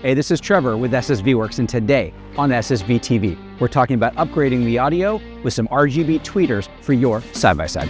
Hey, this is Trevor with SSV Works, and today on SSV TV, we're talking about upgrading the audio with some RGB tweeters for your side-by-side.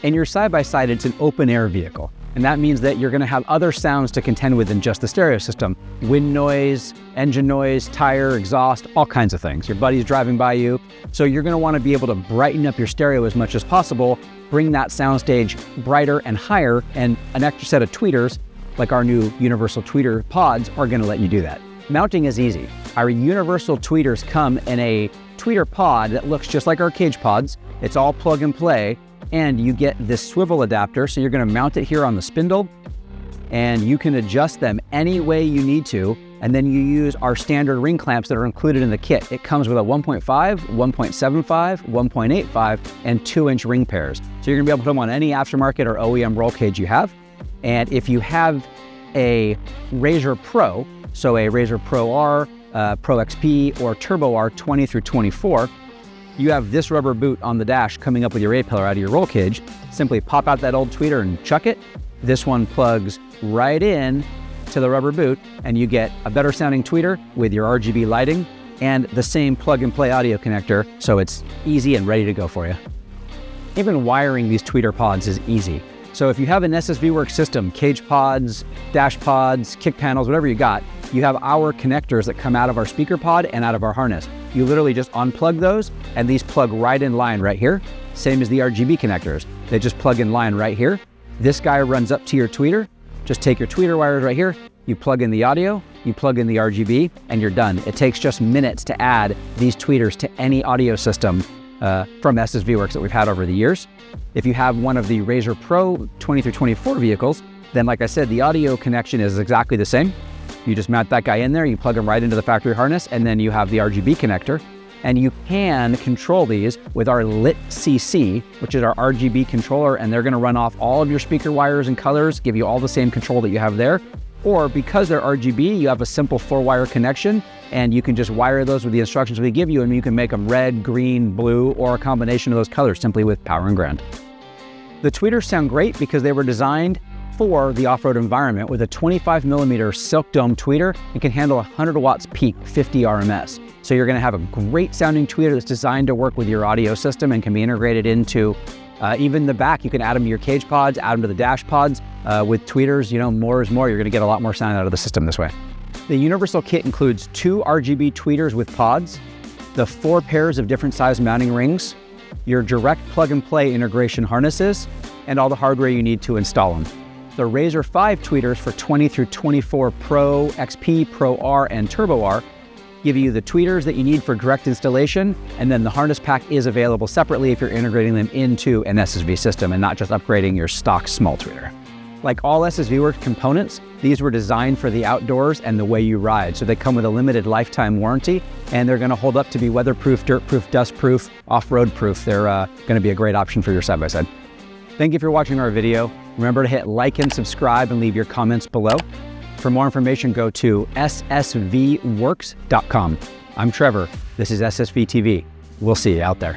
In your side-by-side, it's an open-air vehicle, and that means that you're going to have other sounds to contend with than just the stereo system. Wind noise, engine noise, tire, exhaust, all kinds of things. Your buddy's driving by you, so you're going to want to be able to brighten up your stereo as much as possible, bring that soundstage brighter and higher, and an extra set of tweeters like our new Universal Tweeter-Pods are going to let you do that. Mounting is easy. Our Universal tweeters come in a tweeter pod that looks just like our cage pods. It's all plug and play, and you get this swivel adapter, so you're going to mount it here on the spindle, and you can adjust them any way you need to, and then you use our standard ring clamps that are included in the kit. It comes with a 1.5, 1.75, 1.85, and 2-inch ring pairs. So you're going to be able to put them on any aftermarket or OEM roll cage you have. And if you have a Razor Pro, so a Razor Pro R, Pro XP, or Turbo R 20 through 24, you have this rubber boot on the dash coming up with your A-pillar out of your roll cage. Simply pop out that old tweeter and chuck it. This one plugs right in to the rubber boot, and you get a better sounding tweeter with your RGB lighting and the same plug and play audio connector, so it's easy and ready to go for you. Even wiring these tweeter pods is easy. So if you have an SSV Works system, cage pods, dash pods, kick panels, whatever you got, you have our connectors that come out of our speaker pod and out of our harness. You literally just unplug those, and these plug right in line right here. Same as the RGB connectors. They just plug in line right here. This guy runs up to your tweeter. Just take your tweeter wires right here, you plug in the audio, you plug in the RGB, and you're done. It takes just minutes to add these tweeters to any audio system from SSV Works that we've had over the years. If you have one of the Razor Pro 20 through 24 vehicles, then like I said, the audio connection is exactly the same. You just mount that guy in there, you plug him right into the factory harness, and then you have the RGB connector. And you can control these with our LIT-CC, which is our RGB controller, and they're gonna run off all of your speaker wires and colors, give you all the same control that you have there. Or because they're RGB, you have a simple 4-wire connection, and you can just wire those with the instructions we give you, and you can make them red, green, blue, or a combination of those colors simply with power and ground. The tweeters sound great because they were designed for the off-road environment with a 25mm silk dome tweeter. It can handle 100 watts peak, 50 RMS. So you're gonna have a great sounding tweeter that's designed to work with your audio system and can be integrated into even the back. You can add them to your cage pods, add them to the dash pods. With tweeters, you know, more is more. You're gonna get a lot more sound out of the system this way. The Universal kit includes 2 RGB tweeters with pods, the 4 pairs of different size mounting rings, your direct plug and play integration harnesses, and all the hardware you need to install them. The Razor 5 tweeters for 20 through 24 Pro, XP, Pro R, and Turbo R give you the tweeters that you need for direct installation, and then the harness pack is available separately if you're integrating them into an SSV system and not just upgrading your stock small tweeter. Like all SSV Works components, these were designed for the outdoors and the way you ride. So they come with a limited lifetime warranty, and they're gonna hold up to be weatherproof, dirtproof, dustproof, off-road proof. They're gonna be a great option for your side-by-side. Thank you for watching our video. Remember to hit like and subscribe and leave your comments below. For more information, go to ssvworks.com. I'm Trevor, this is SSV TV. We'll see you out there.